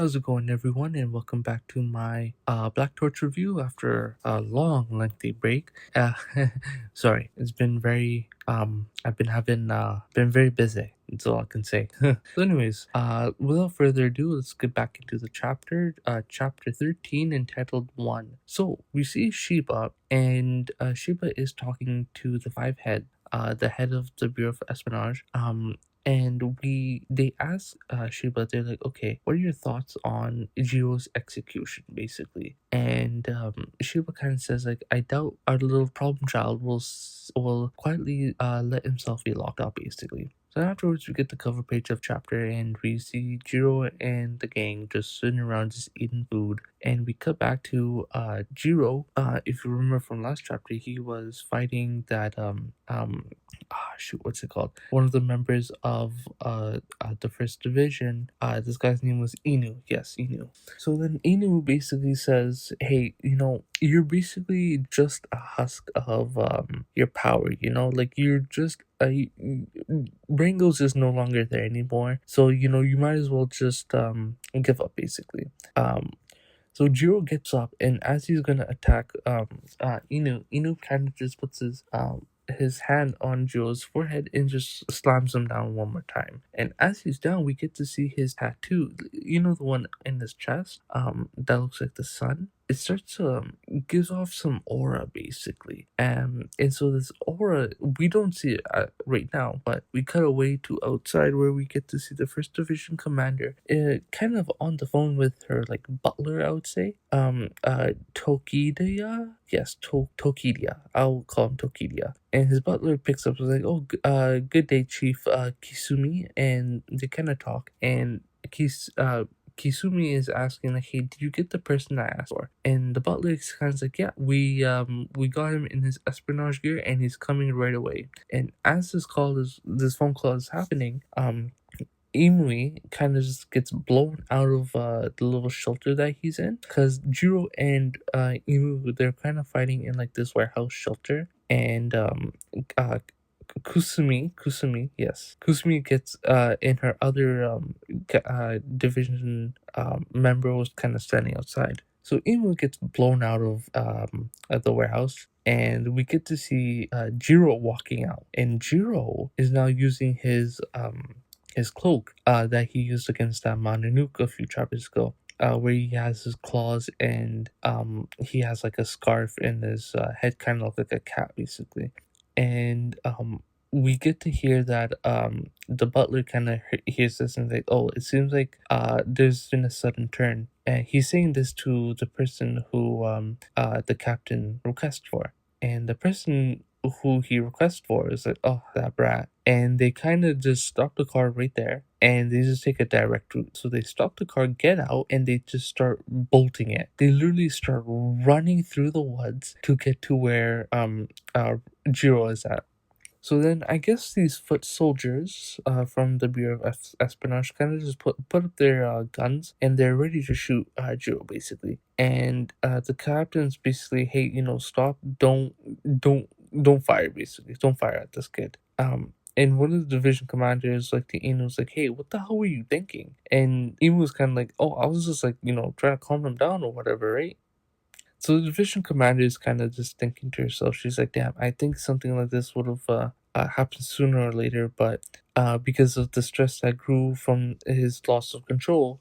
How's it going, everyone? And welcome back to my Black Torch review after a long, lengthy break. Sorry, it's been I've been been very busy. That's all I can say. So, anyways, without further ado, let's get back into the chapter 13, entitled One. So we see Sheba, and Sheba is talking to the five head. The head of the Bureau of Espionage, and they ask Sheba, they're like, okay, what are your thoughts on Jiro's execution, basically? And Sheba kind of says, like, I doubt our little problem child will quietly let himself be locked up, basically. So afterwards, we get the cover page of chapter, and we see Jiro and the gang just sitting around, just eating food. And we cut back to Jiro. If you remember from last chapter, he was fighting that what's it called? One of the members of the first division. This guy's name was Inu. Yes, Inu. So then Inu basically says, "Hey, you're basically just a husk of your power. Like you're just Brango's is no longer there anymore. So you might as well just give up, basically." So Jiro gets up, and as he's gonna attack Inu kind of just puts his hand on Jiro's forehead and just slams him down one more time. And as he's down, we get to see his tattoo. The one in his chest, that looks like the sun. It starts to gives off some aura, basically. And so this aura, we don't see it right now, but we cut away to outside where we get to see the first division commander, kind of on the phone with her like butler, I would say. Tokidia. Yes, Tokidia. I'll call him Tokidia. And his butler picks up, was like, "Oh, good day, Chief Kisumi," and they kind of talk. And Kisumi is asking, like, "Hey, did you get the person I asked for?" And the butler is kind of like, "Yeah, we got him in his espionage gear, and he's coming right away." And as this phone call is happening, Imui kind of just gets blown out of the little shelter that he's in, because Jiro and Imu, they're kind of fighting in like this warehouse shelter. And Kusumi, yes, Kusumi gets in her other division member was kind of standing outside. So Imu gets blown out of at the warehouse, and we get to see Jiro walking out, and Jiro is now using his cloak that he used against that Mononoke a few chapters ago. Where he has his claws, and he has like a scarf in his head, kind of look like a cat, basically. And we get to hear that the butler kind of hears this and like, "Oh, it seems like there's been a sudden turn." And he's saying this to the person who the captain requests for, and the person who he requests for is like, "Oh, that brat." And they kind of just stop the car right there, and they just take a direct route. So they stop the car, get out, and they just start bolting it. They literally start running through the woods to get to where Jiro is at. So then I guess these foot soldiers from the Bureau of Espionage kind of just put up their guns, and they're ready to shoot Jiro, basically. And the captain's basically, "Hey, stop, don't fire, basically. Don't fire at this kid." And one of the division commanders, like the Inu's like, "Hey, what the hell were you thinking?" And Inu was kind of like, "Oh, I was just like, trying to calm him down or whatever, right?" So the division commander is kind of just thinking to herself. She's like, "Damn, I think something like this would have happened sooner or later, but because of the stress that grew from his loss of control."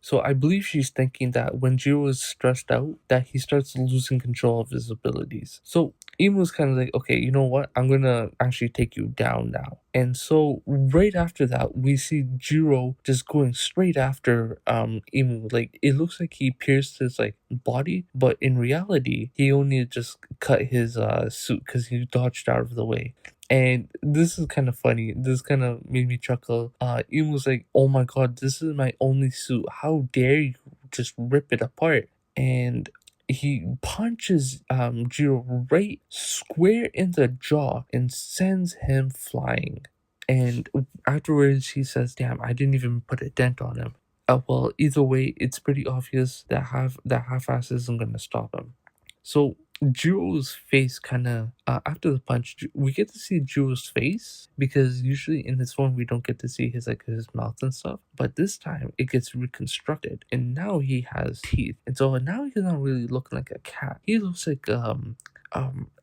So I believe she's thinking that when Jiro is stressed out, that he starts losing control of his abilities. So Imu's kind of like, "Okay, you know what? I'm gonna actually take you down now." And so right after that, we see Jiro just going straight after Imu. Like it looks like he pierced his like body, but in reality, he only just cut his suit because he dodged out of the way. And this is kind of funny. This kind of made me chuckle. Ian was like, "Oh my god, this is my only suit. How dare you just rip it apart?" And he punches Jiro right square in the jaw and sends him flying. And afterwards, he says, "Damn, I didn't even put a dent on him." Well, either way, it's pretty obvious that half-ass isn't gonna stop him. So Jiro's face kind of after the punch, we get to see Jiro's face because usually in this form we don't get to see his like his mouth and stuff. But this time it gets reconstructed, and now he has teeth, and so now he's not really looking like a cat. He looks like I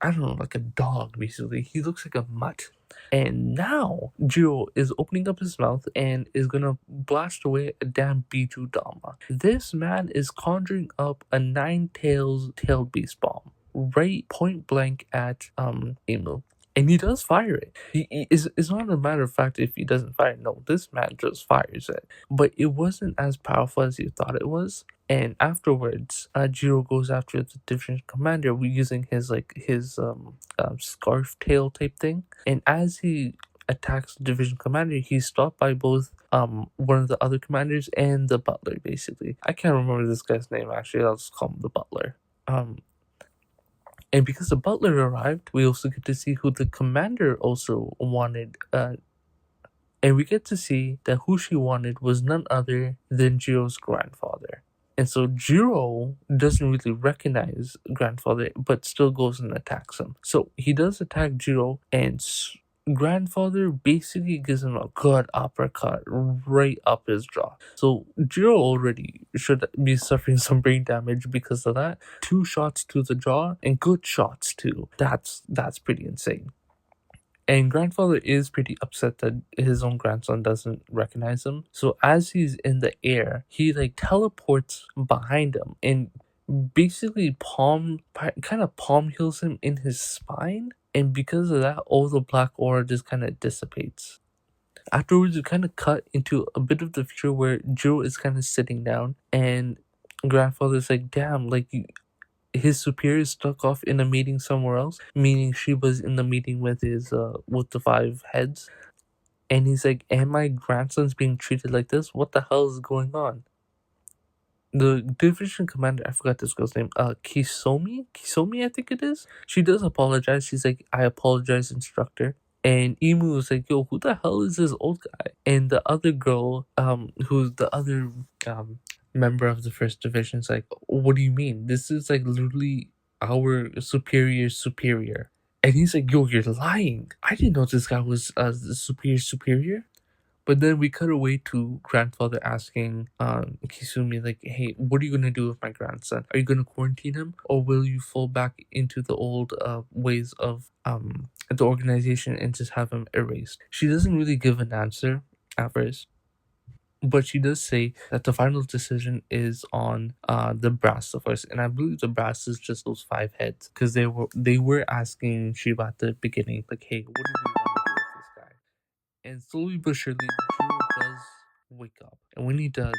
don't know, like a dog basically. He looks like a mutt. And now Jiro is opening up his mouth and is gonna blast away a damn Biju Dama. This man is conjuring up a nine tailed beast bomb right point blank at Emu. And he does fire it. It's not a matter of fact if he doesn't fire it. No, this man just fires it. But it wasn't as powerful as you thought it was. And afterwards, Jiro goes after the division commander using his scarf tail type thing. And as he attacks the division commander, he's stopped by both one of the other commanders and the butler. Basically, I can't remember this guy's name actually. I'll just call him the butler. And because the butler arrived, we also get to see who the commander also wanted. And we get to see that who she wanted was none other than Jiro's grandfather. And so Jiro doesn't really recognize grandfather, but still goes and attacks him. So he does attack Jiro, and grandfather basically gives him a good uppercut right up his jaw. So Jiro already should be suffering some brain damage because of that. 2 shots to the jaw and good shots too. That's pretty insane. And grandfather is pretty upset that his own grandson doesn't recognize him. So as he's in the air, he like teleports behind him and basically palm heals him in his spine. And because of that, all the black aura just kind of dissipates. Afterwards, we kind of cut into a bit of the future where Joe is kind of sitting down, and grandfather's like, "Damn, like his superior stuck off in a meeting somewhere else," meaning she was in the meeting with the 5 heads, and he's like, "And my grandson's being treated like this? What the hell is going on?" The division commander, I forgot this girl's name, Kisomi, I think it is. She does apologize. She's like, "I apologize, instructor." And Emu was like, "Yo, who the hell is this old guy?" And the other girl, who's the other member of the first division, is like, "What do you mean? This is like literally our superior." And he's like, "Yo, you're lying. I didn't know this guy was the superior." But then we cut away to grandfather asking Kisumi, like, "Hey, what are you gonna do with my grandson? Are you gonna quarantine him, or will you fall back into the old ways of the organization and just have him erased?" She doesn't really give an answer at first, but she does say that the final decision is on the brass of course, and I believe the brass is just those 5 heads because they were asking Shiba at the beginning, like, "Hey, what do we want to do with this guy?" And slowly but surely, Jiro does wake up. And when he does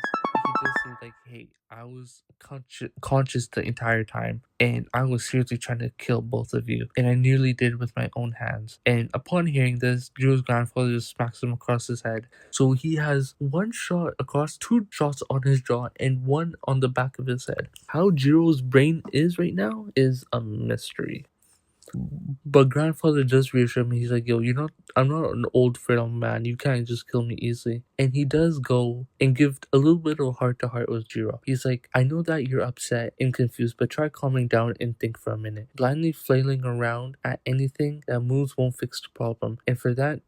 say like, "Hey, I was conscious the entire time, and I was seriously trying to kill both of you, and I nearly did with my own hands." And upon hearing this, Jiro's grandfather just smacks him across his head. So he has 1 shot across, 2 shots on his jaw, and 1 on the back of his head. How Jiro's brain is right now is a mystery. But grandfather does reassure me. He's like, "Yo, I'm not an old frail man. You can't just kill me easily." And he does go and give a little bit of heart to heart with Jiro. He's like, "I know that you're upset and confused, but try calming down and think for a minute. Blindly flailing around at anything that moves won't fix the problem. And for that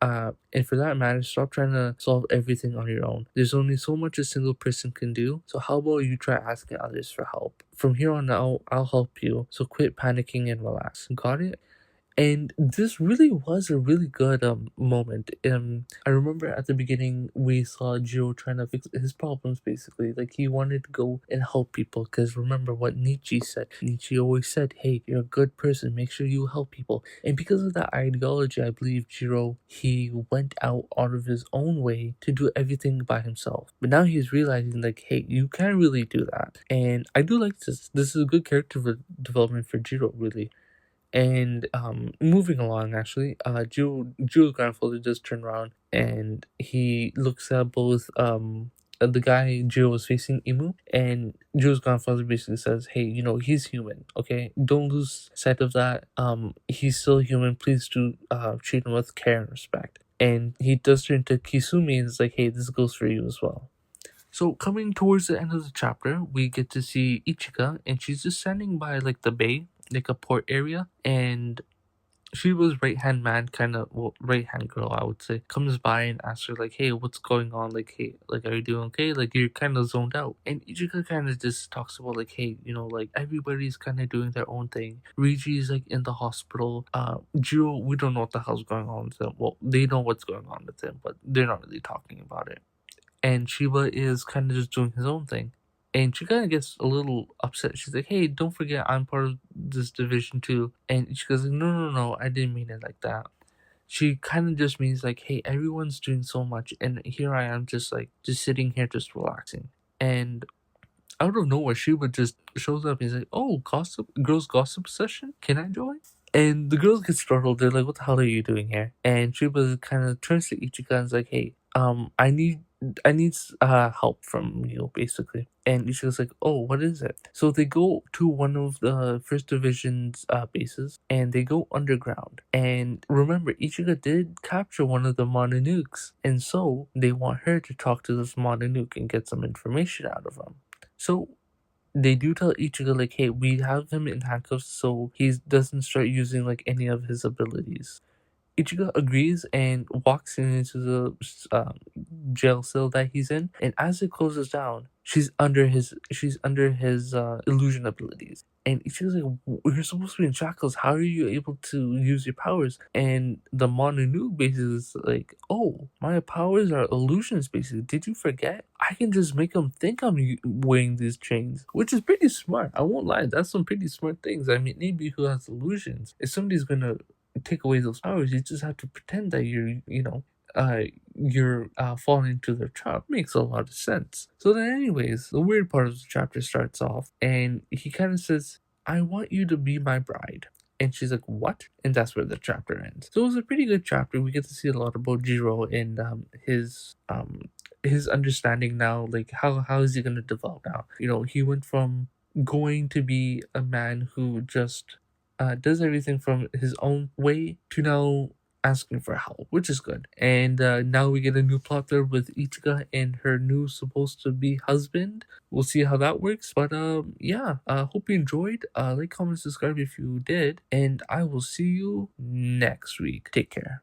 matter, stop trying to solve everything on your own. There's only so much a single person can do. So how about you try asking others for help? From here on out, I'll help you. So quit panicking and relax. Got it?" And this really was a really good moment. I remember at the beginning we saw Jiro trying to fix his problems. Basically, like he wanted to go and help people. Because remember what Nietzsche said. Nietzsche always said, "Hey, you're a good person. Make sure you help people." And because of that ideology, I believe Jiro he went out of his own way to do everything by himself. But now he's realizing like, hey, you can't really do that. And I do like this. This is a good character development for Jiro, really. And moving along, actually, Jules' grandfather just turned around and he looks at both the guy Jill was facing, Imu, and Jill's grandfather basically says, "Hey, he's human, okay? Don't lose sight of that. He's still human. Please do treat him with care and respect." And he does turn to Kisumi and is like, "Hey, this goes for you as well." So coming towards the end of the chapter, we get to see Ichika, and she's just standing by like the bay, like a port area, and she was right hand man, kind of, well, right hand girl, I would say, comes by and asks her like, "Hey, what's going on? Like, hey, like, are you doing okay? Like, you're kind of zoned out." And Ichika kind of just talks about like, "Hey, like everybody's kind of doing their own thing. Riji's like in the hospital. Jiro, we don't know what the hell's going on with him. Well, they know what's going on with him, but they're not really talking about it. And Shiba is kind of just doing his own thing." And she kind of gets a little upset. She's like, "Hey, don't forget I'm part of this division too." And she goes, "No, no, no, I didn't mean it like that." She kind of just means like, "Hey, everyone's doing so much, and here I am just sitting here, just relaxing." And out of nowhere, Shiba just shows up and he's like, "Oh, girls gossip session? Can I join?" And the girls get startled. They're like, "What the hell are you doing here?" And Shiba kind of turns to Ichika and is like, "Hey, I need help from you, basically." And Ichika's like, "Oh, what is it?" So they go to one of the first division's bases, and they go underground. And remember, Ichika did capture one of the Mononukes, and so they want her to talk to this Mononuke and get some information out of him. So they do tell Ichigo like, "Hey, we have him in handcuffs so he doesn't start using like any of his abilities." Ichigo agrees and walks into the jail cell that he's in, and as it closes down, she's under his illusion abilities. And Ichigo's like, "You're supposed to be in shackles. How are you able to use your powers?" And the Mononoke basically is like, "Oh, my powers are illusions. Basically, did you forget? I can just make them think I'm wearing these chains," which is pretty smart. I won't lie. That's some pretty smart things. I mean, anybody who has illusions, if somebody's gonna take away those powers, you just have to pretend that you're falling into their trap. Makes a lot of sense. So then, anyways, the weird part of the chapter starts off, and he kind of says, "I want you to be my bride." And she's like, "What?" And that's where the chapter ends. So it was a pretty good chapter. We get to see a lot about Jiro and his understanding now. Like, how is he gonna develop now? He went from going to be a man who just does everything from his own way to now asking for help, which is good. And now we get a new plot there with Ichika and her new supposed to be husband. We'll see how that works. But yeah, hope you enjoyed. Like, comment, subscribe if you did, and I will see you next week. Take care.